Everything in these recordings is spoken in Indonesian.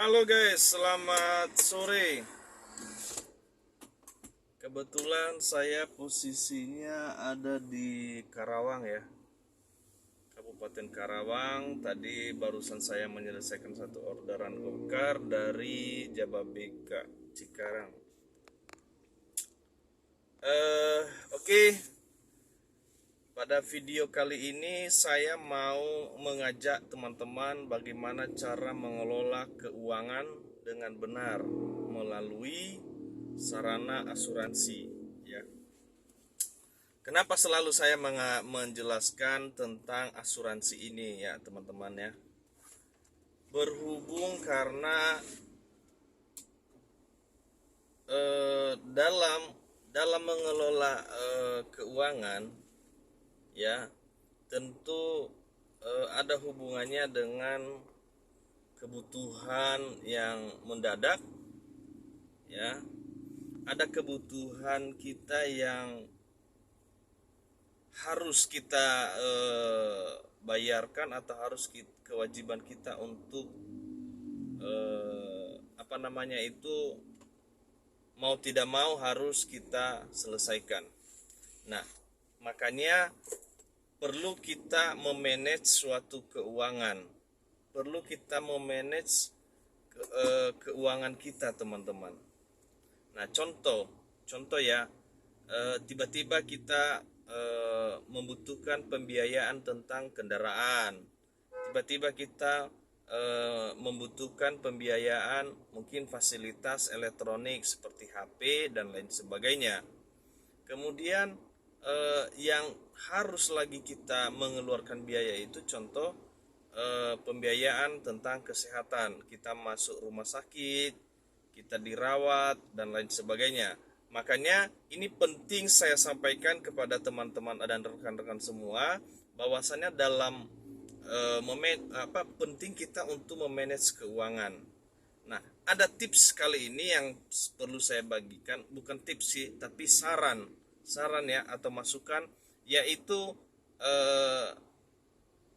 Halo guys, selamat sore. Kebetulan saya posisinya ada di Karawang ya, Kabupaten Karawang. Tadi barusan saya menyelesaikan satu orderan gokar dari Jababeka Cikarang. Oke. Pada video kali ini saya mau mengajak teman-teman bagaimana cara mengelola keuangan dengan benar melalui sarana asuransi ya. Kenapa selalu saya menjelaskan tentang asuransi ini ya teman-teman ya? Berhubung karena dalam mengelola keuangan ya, tentu ada hubungannya dengan kebutuhan yang mendadak ya. Ada kebutuhan kita yang harus kita bayarkan atau harus kewajiban kita untuk mau tidak mau harus kita selesaikan. Nah, makanya perlu kita memanage suatu keuangan, perlu kita memanage keuangan kita teman-teman. Nah, contoh ya, tiba-tiba kita membutuhkan pembiayaan tentang kendaraan, tiba-tiba kita membutuhkan pembiayaan mungkin fasilitas elektronik seperti HP dan lain sebagainya. Kemudian yang harus lagi kita mengeluarkan biaya itu contoh pembiayaan tentang kesehatan, kita masuk rumah sakit, kita dirawat dan lain sebagainya. Makanya ini penting saya sampaikan kepada teman-teman dan rekan-rekan semua bahwasannya dalam penting kita untuk memanage keuangan. Nah, ada tips kali ini yang perlu saya bagikan, bukan tips sih, tapi saran ya atau masukan, yaitu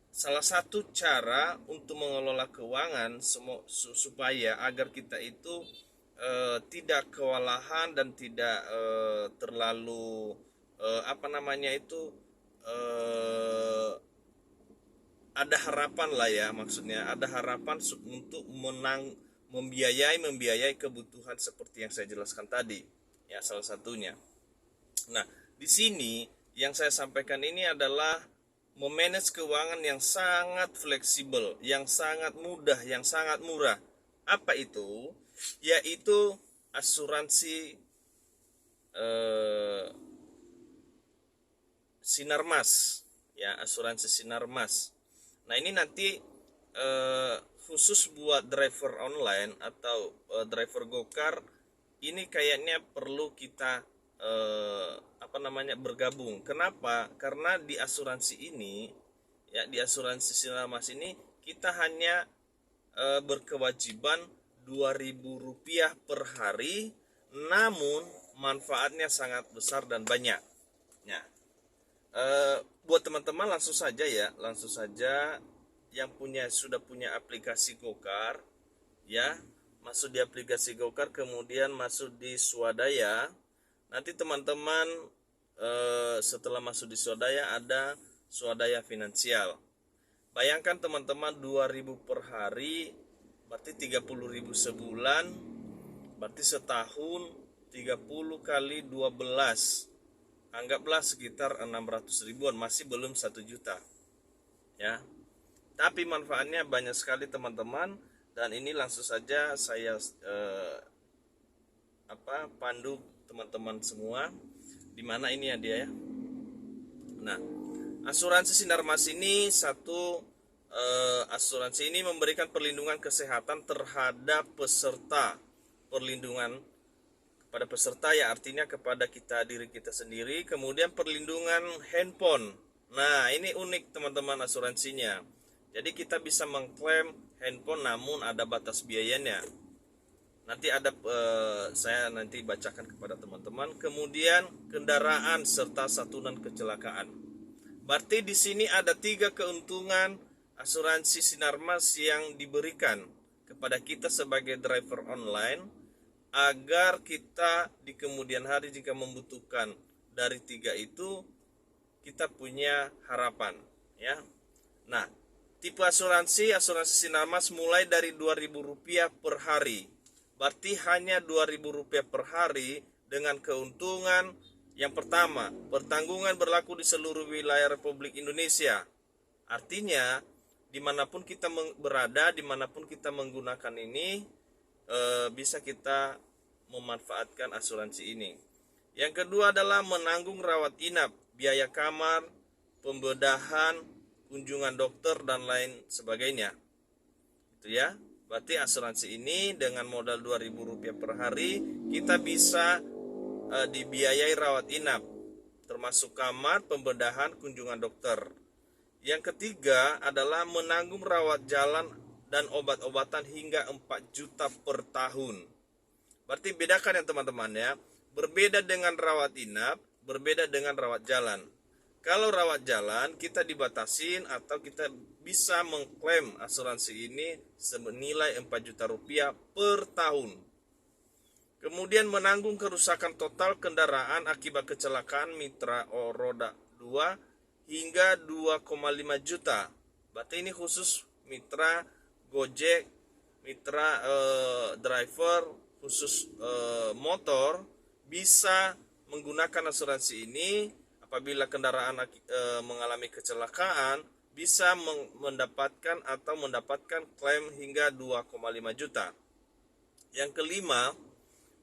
salah satu cara untuk mengelola keuangan supaya agar kita itu tidak kewalahan dan tidak terlalu ada harapan lah ya, maksudnya ada harapan untuk membiayai kebutuhan seperti yang saya jelaskan tadi ya, salah satunya. Nah, di sini yang saya sampaikan ini adalah memanage keuangan yang sangat fleksibel, yang sangat mudah, yang sangat murah. Apa itu? Yaitu asuransi Sinarmas ya, asuransi Sinarmas. Nah, ini nanti khusus buat driver online atau driver gokar, ini kayaknya perlu kita bergabung. Kenapa? Karena di asuransi ini ya, di asuransi Sinarmas ini kita hanya berkewajiban Rp2.000 per hari, namun manfaatnya sangat besar dan banyak. Nah, buat teman-teman langsung saja yang sudah punya aplikasi Gokar ya, masuk di aplikasi Gokar, kemudian masuk di Swadaya. Nanti teman-teman setelah masuk di Swadaya ada Swadaya Finansial. Bayangkan teman-teman 2.000 per hari berarti 30.000 sebulan, berarti setahun 30 kali 12, anggaplah sekitar 600 ribuan, masih belum 1 juta ya. Tapi manfaatnya banyak sekali teman-teman, dan ini langsung saja saya pandu teman-teman semua di mana ini ya dia ya. Nah, asuransi Sinarmas ini asuransi ini memberikan perlindungan kesehatan terhadap peserta. Perlindungan kepada peserta ya artinya kepada diri kita sendiri. Kemudian perlindungan handphone. Nah, ini unik teman-teman asuransinya. Jadi kita bisa mengklaim handphone namun ada batas biayanya. Nanti saya nanti bacakan kepada teman-teman. Kemudian kendaraan serta santunan kecelakaan. Berarti di sini ada 3 keuntungan asuransi Sinarmas yang diberikan kepada kita sebagai driver online, agar kita di kemudian hari jika membutuhkan dari 3 itu, kita punya harapan, ya. Nah, tipe asuransi Sinarmas mulai dari Rp2.000 per hari. Berarti hanya Rp2.000 per hari dengan keuntungan yang pertama, pertanggungan berlaku di seluruh wilayah Republik Indonesia. Artinya, dimanapun kita berada, dimanapun kita menggunakan ini, bisa kita memanfaatkan asuransi ini. Yang kedua adalah menanggung rawat inap, biaya kamar, pembedahan, kunjungan dokter, dan lain sebagainya. Itu ya. Berarti asuransi ini dengan modal Rp2.000 per hari, kita bisa dibiayai rawat inap, termasuk kamar, pembedahan, kunjungan dokter. Yang ketiga adalah menanggung rawat jalan dan obat-obatan hingga 4 juta per tahun. Berarti bedakan ya teman-teman ya. Berbeda dengan rawat inap, berbeda dengan rawat jalan. Kalau rawat jalan kita dibatasin atau kita bisa mengklaim asuransi ini senilai 4 juta rupiah per tahun. Kemudian menanggung kerusakan total kendaraan akibat kecelakaan mitra roda 2 hingga 2,5 juta. Berarti ini khusus mitra Gojek, mitra driver, khusus motor bisa menggunakan asuransi ini. Apabila kendaraan mengalami kecelakaan, bisa mendapatkan klaim hingga 2,5 juta. Yang kelima,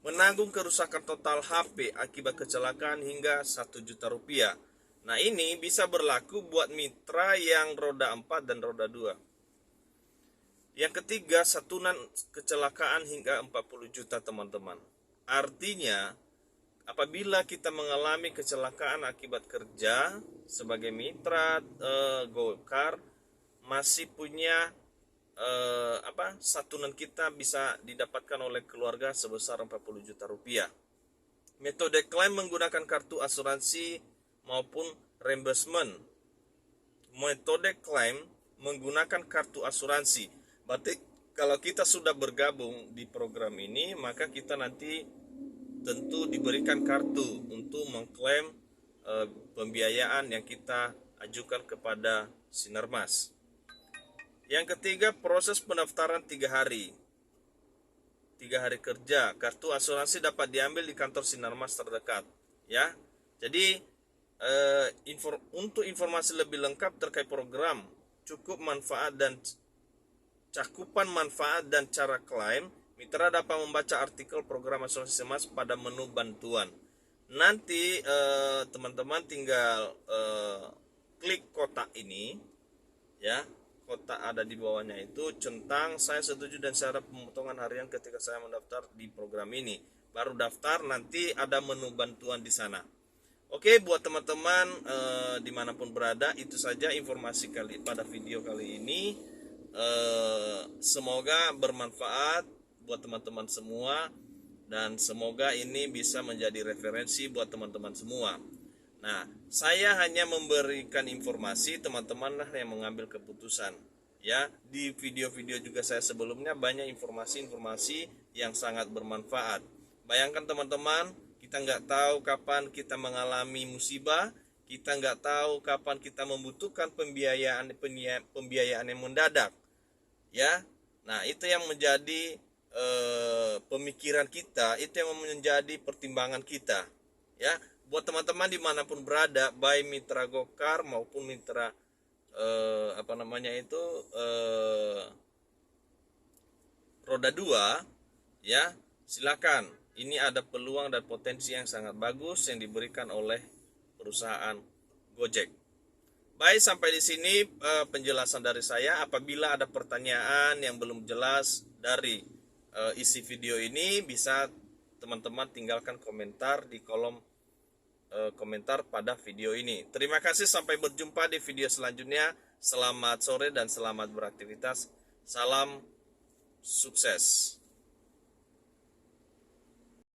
menanggung kerusakan total HP akibat kecelakaan hingga 1 juta rupiah. Nah, ini bisa berlaku buat mitra yang roda 4 dan roda 2. Yang ketiga, santunan kecelakaan hingga 40 juta teman-teman. Artinya, apabila kita mengalami kecelakaan akibat kerja sebagai mitra Gokar, masih punya santunan kita bisa didapatkan oleh keluarga sebesar 40 juta rupiah. Metode klaim menggunakan kartu asuransi maupun reimbursement. Metode klaim menggunakan kartu asuransi. Berarti kalau kita sudah bergabung di program ini, maka kita nanti tentu diberikan kartu untuk mengklaim pembiayaan yang kita ajukan kepada Sinarmas. Yang ketiga, proses pendaftaran 3 hari. 3 hari kerja. Kartu asuransi dapat diambil di kantor Sinarmas terdekat, ya. Jadi untuk informasi lebih lengkap terkait program, cakupan manfaat dan cara klaim, mitra dapat membaca artikel program asuransi Sinarmas pada menu bantuan. Nanti teman-teman tinggal klik kotak ini, ya, kotak ada di bawahnya itu, centang saya setuju dan syarat pemotongan harian ketika saya mendaftar di program ini. Baru daftar, nanti ada menu bantuan di sana. Oke, buat teman-teman dimanapun berada, itu saja informasi pada video kali ini. Semoga bermanfaat buat teman-teman semua, dan semoga ini bisa menjadi referensi buat teman-teman semua. Nah, saya hanya memberikan informasi, teman-teman lah yang mengambil keputusan. Ya, di video-video juga saya sebelumnya banyak informasi-informasi yang sangat bermanfaat. Bayangkan teman-teman, kita nggak tahu kapan kita mengalami musibah, kita nggak tahu kapan kita membutuhkan pembiayaan yang mendadak. Ya, nah itu yang menjadi pemikiran kita, itu yang menjadi pertimbangan kita, ya. Buat teman-teman dimanapun berada, baik mitra Gokar maupun mitra roda 2, ya, silakan. Ini ada peluang dan potensi yang sangat bagus yang diberikan oleh perusahaan Gojek. Baik, sampai di sini penjelasan dari saya. Apabila ada pertanyaan yang belum jelas dari isi video ini, bisa teman-teman tinggalkan komentar di kolom komentar pada video ini. Terima kasih, sampai berjumpa di video selanjutnya. Selamat sore dan selamat beraktivitas. Salam sukses.